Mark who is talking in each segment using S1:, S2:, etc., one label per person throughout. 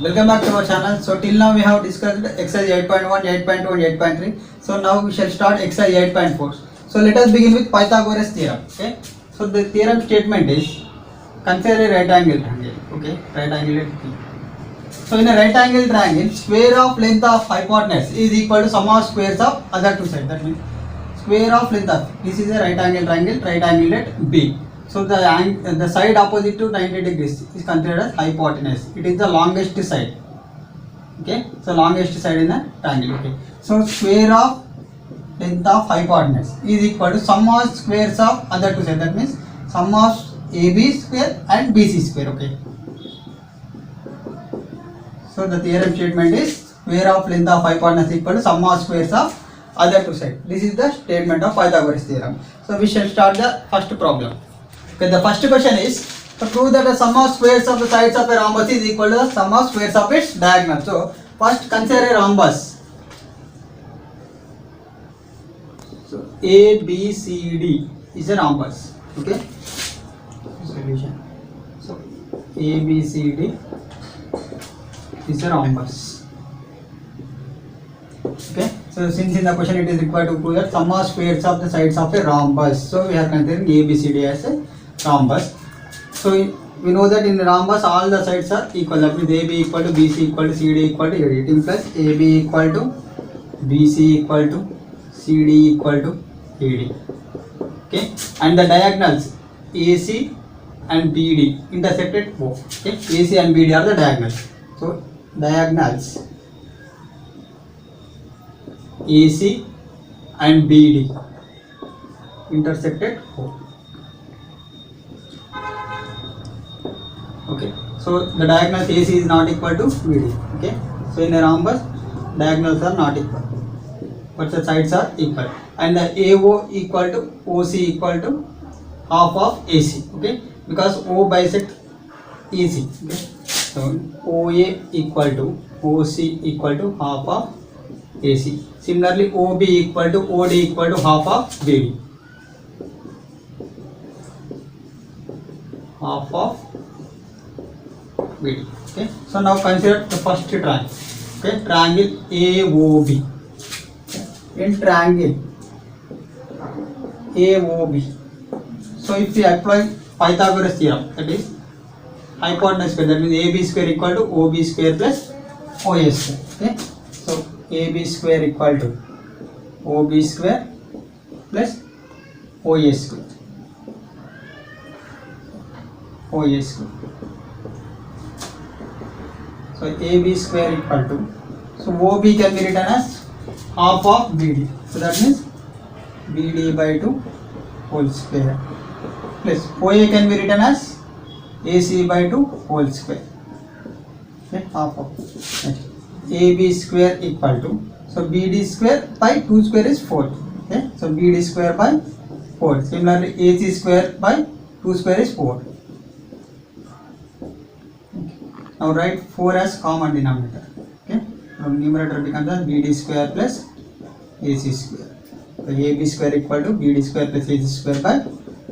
S1: Welcome back to our channel. So till now we have discussed exercise 8.1, 8.2 and 8.3. So now we shall start exercise 8.4. So let us begin with Pythagoras theorem. Okay. So the theorem statement is consider a right angle triangle. Okay, right angle P. So in a right angle triangle, square of length of hypotenuse is equal to sum of squares of other two sides. That means square of length of this is a right angle triangle, right angle at B. So the side opposite to 90 degrees is considered as hypotenuse. It is the longest side. Okay, so longest side in the triangle. Okay, so square of length of hypotenuse is equal to sum of squares of other two sides. That means sum of AB square and BC square. Okay, so the theorem statement is square of length of hypotenuse equal to sum of squares of other two sides. This is the statement of Pythagoras theorem. So we shall start the first problem. Okay, the first question is to prove that the sum of squares of the sides of a rhombus is equal to the sum of squares of its diagonal. So first consider a rhombus. So A, B, C, D is a rhombus. Okay. Solution. So A, B, C, D is a rhombus. Okay. So since in the question it is required to prove that sum of squares of the sides of a rhombus. So we are considering A, B, C, D as a rhombus. So we know that in the rhombus all the sides are equal. That means AB equal to BC equal to CD equal to AD. It implies AB equal to BC equal to CD equal to AD. Okay, and the diagonals AC and BD intersected O. Okay, AC and BD are the diagonals. So diagonals AC and BD intersected O. Okay, so the diagonals AC is not equal to BD. Okay, so in a rhombus diagonals are not equal but the sides are equal, and the AO equal to OC equal to half of AC. Okay, because O bisect AC. Okay, so OA equal to OC equal to half of AC. Similarly, OB equal to OD equal to half of BD. Half of BD. Okay, so now consider the first triangle. Okay, triangle AOB. Okay. In triangle AOB, so if we apply Pythagoras theorem, that is hypotenuse square, that means AB square equal to OB square plus OA square. Okay, so AB square equal to OB square plus OA square. OA square. So AB square equal to, so OB can be written as half of BD. So that means BD by 2 whole square plus OA can be written as AC by 2 whole square. Okay, half of. Okay. AB square equal to, so BD square by 2 square is 4. Okay, so BD square by 4. Similarly, AC square by 2 square is 4. Now write 4 as common denominator. Okay, now numerator becomes as BD square plus AC square. So AB square equal to BD square plus AC square by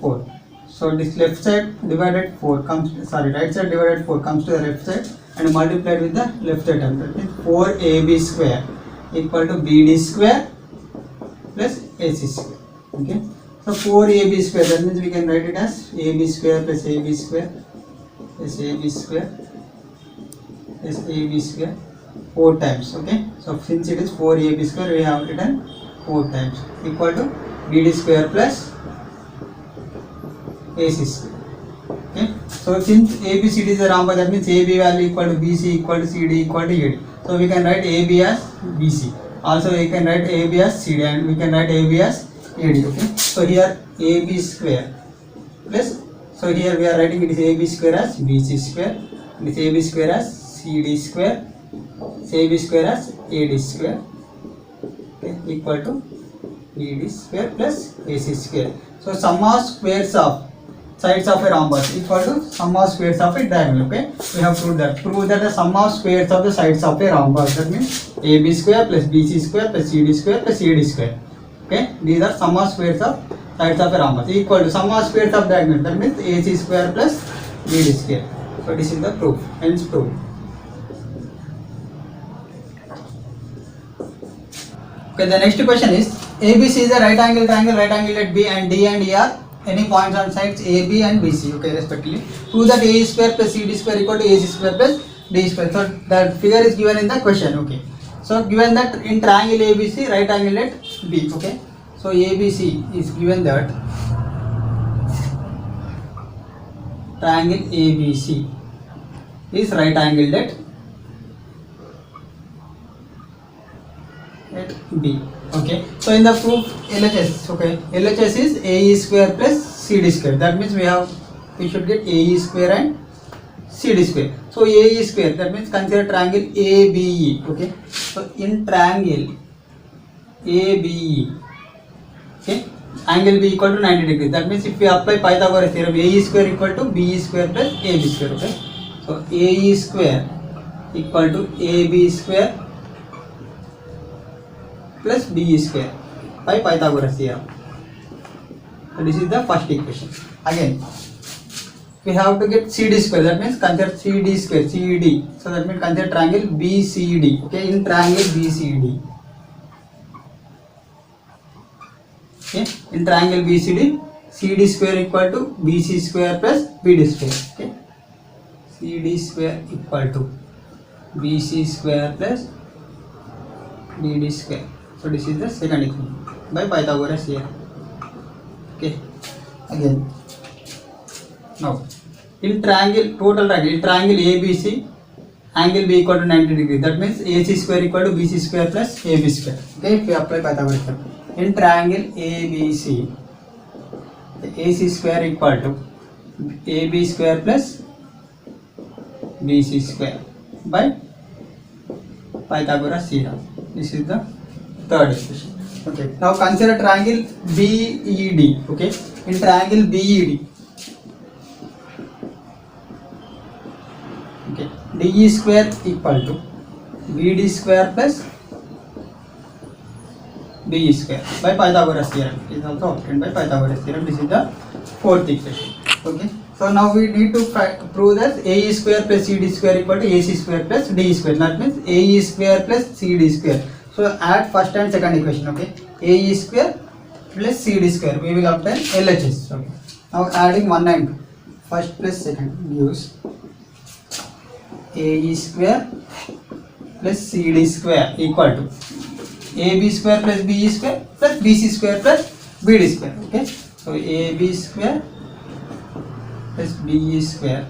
S1: 4. So this left side divided 4 comes, sorry, right side divided 4 comes to the left side and multiplied with the left side term. That means 4AB square equal to BD square plus AC square. Okay, so 4AB square, that means we can write it as AB square plus AB square plus AB square is AB square 4 times. Okay, so since it is 4AB square, we have written 4 times equal to BD square plus AC square. Okay, so since ABCD is a rhombus, that means AB value equal to BC equal to CD equal to AD. So we can write AB as BC. Also we can write AB as CD and we can write AB as AD. Okay, so here AB square plus, so here we are writing it is AB square as BC square, it is AB square as CD square, AB square as AD square. Okay, equal to BD square plus AC square. So sum of squares of sides of a rhombus equal to sum of squares of a diagonal. Okay, we have proved that. Prove that the sum of squares of the sides of a rhombus, that means AB square plus BC square plus CD square plus AD square. Okay, these are sum of squares of sides of a rhombus equal to sum of squares of diagonal, that means AC square plus BD square. So this is the proof, hence proof. Okay, the next question is ABC is a right angle triangle at B and D and E are any points on sides AB and BC, okay, respectively. Prove that A square plus CD square equal to AC square plus D square. So that figure is given in the question, okay. So given that in triangle ABC, right angle at B, okay. So ABC is given that triangle ABC is right angled at B, okay. So in the proof LHS, okay, LHS is AE square plus CD square. That means we should get AE square and CD square. So AE square, that means consider triangle ABE, okay. So in triangle ABE, okay, angle B equal to 90 degrees. That means if we apply Pythagoras theorem, AE square equal to BE square plus AB square, okay. So AE square equal to AB square plus BE square by Pythagoras theorem. So this is the first equation. Again, we have to get CD square. That means consider CD square, CD. So that means consider triangle BCD. Okay, in triangle BCD. Okay, in triangle BCD, CD square equal to BC square plus BD square. Okay, CD square equal to BC square plus BD square. So this is the second equation by Pythagoras here. Okay, again, now in triangle, total triangle, in triangle ABC, angle B equal to 90 degrees. That means AC square equal to BC square plus AB square. Okay, if we apply Pythagoras theorem. In triangle ABC, the AC square equal to AB square plus BC square by Pythagoras theorem. This is the third equation. Okay, now consider triangle BED. Okay, in triangle BED, okay, DE square equal to BD square plus BE square by Pythagoras theorem. It is also obtained by Pythagoras theorem. This is the fourth equation. Okay, so now we need to prove that AE square plus CD square equal to AC square plus DE square. That means AE square plus CD square. So add first and second equation. Okay, AE square plus CD square, we will obtain LHS. Okay, now adding 1 and 2, first plus second gives AE square plus CD square equal to AB square plus BE square plus BC square plus BD square. Okay, so AB square plus BE square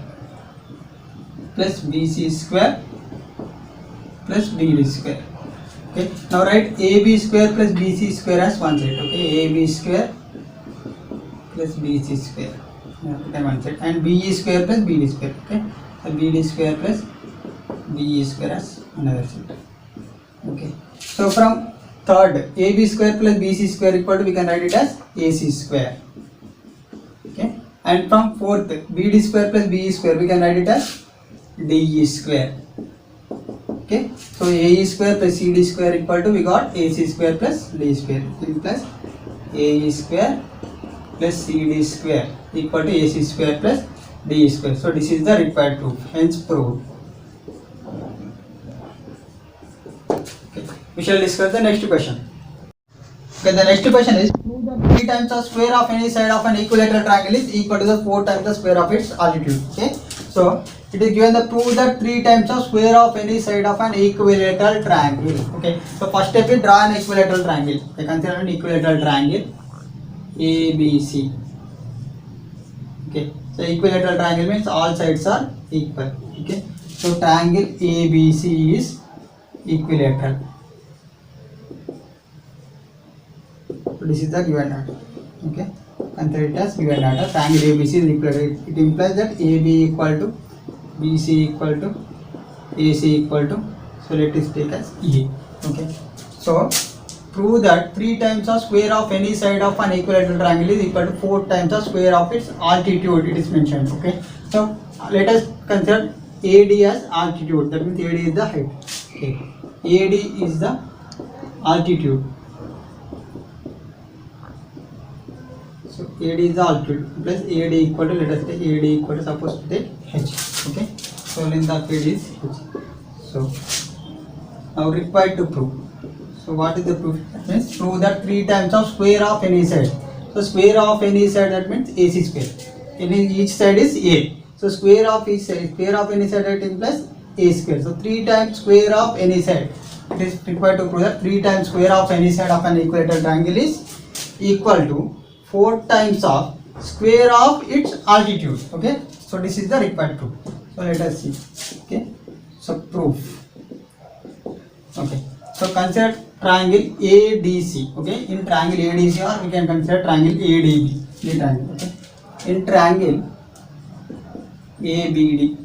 S1: plus BC square plus BD square. Okay, now write AB square plus BC square as one side. Okay, AB square plus BC square, one side, and BE square plus BD square. Okay, so BD square plus BE square as another side. Okay, so from third, AB square plus BC square equal to, we can write it as AC square. Okay, and from fourth, BD square plus BE square, we can write it as DE square. Okay, so AE square plus CD square equal to, we got AC square plus D square, plus AE square plus CD square equal to AC square plus D square. So this is the required proof, hence proved. Okay, we shall discuss the next question. Okay, the next question is, prove that 3 times the square of any side of an equilateral triangle is equal to the 4 times the square of its altitude. Okay, so it is given the proof that 3 times the square of any side of an equilateral triangle. Okay, so first step is draw an equilateral triangle. I consider an equilateral triangle ABC. Okay, so equilateral triangle means all sides are equal. Okay, so triangle ABC is equilateral. So this is the given data. Okay, consider it as given data. Triangle ABC is equilateral. It implies that AB equal to BC equal to AC equal to, so let us take as E. Okay, so prove that 3 times the square of any side of an equilateral triangle is equal to 4 times the square of its altitude, it is mentioned. Okay, so let us consider AD as altitude. That means AD is the height. Okay, AD is the altitude. So AD is the altitude plus AD equal to, let us take AD equal to, suppose to take H. Okay, so length of AD is H. So now required to prove. So what is the proof? That means prove that 3 times of square of any side. So square of any side, that means AC square. In each side is A. So square of each side, square of any side, that implies A square. So 3 times square of any side. It is required to prove that 3 times square of any side of an equilateral triangle is equal to 4 times of square of its altitude. Okay. So this is the required proof. So let us see. Okay. So proof. Okay. So consider triangle ADC. Okay. In triangle ADC, or we can consider triangle ADB. The triangle. Okay. In triangle ABD,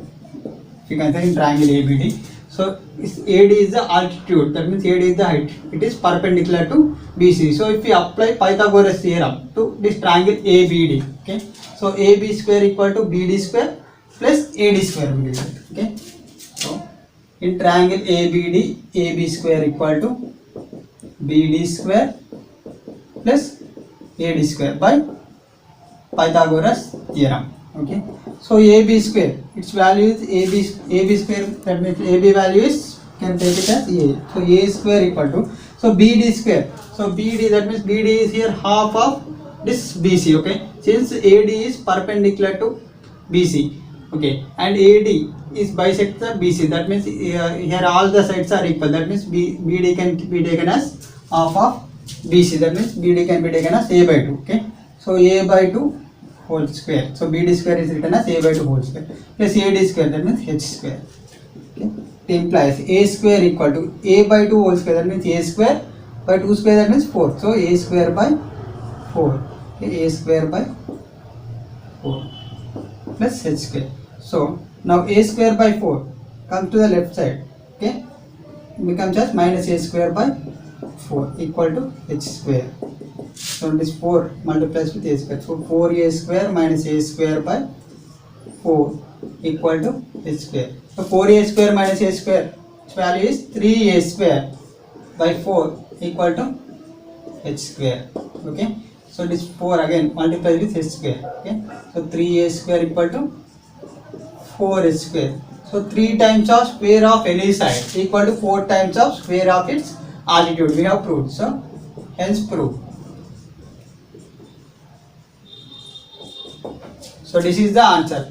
S1: if you consider in triangle ABD, so AD is the altitude. That means AD is the height. It is perpendicular to BC. So if we apply Pythagoras theorem to this triangle ABD, okay. So AB square equal to BD square plus AD square will be it. Okay. So in triangle ABD, AB square equal to BD square plus AD square by Pythagoras theorem. Okay. So AB square, its value is AB square. That means AB value is, can take it as A. So A square equal to, so BD square. So BD, that means BD is here half of this BC. Okay. Since AD is perpendicular to BC. Okay. And AD is bisect the BC. That means here all the sides are equal. That means BD can be taken as half of BC. That means BD can be taken as A by 2. Okay. So A by 2 whole square. So BD square is written as A by 2 whole square plus AD square, that means H square. Okay. It implies A square equal to A by 2 whole square, that means A square by 2 square, that means 4. So A square by 4. Okay. A square by 4 plus H square. So now A square by 4 comes to the left side. Okay. It becomes as minus A square by 4 equal to H square. So this 4 multiplies with A square. So 4A square minus A square by 4 equal to H square. So 4A square minus A square, its value is 3A square by 4 equal to H square. Okay. So this 4 again multiplies with H square. Okay. So 3A square equal to 4H square. So 3 times of square of any side equal to 4 times of square of its altitude. We have proved. So hence proof. So this is the answer.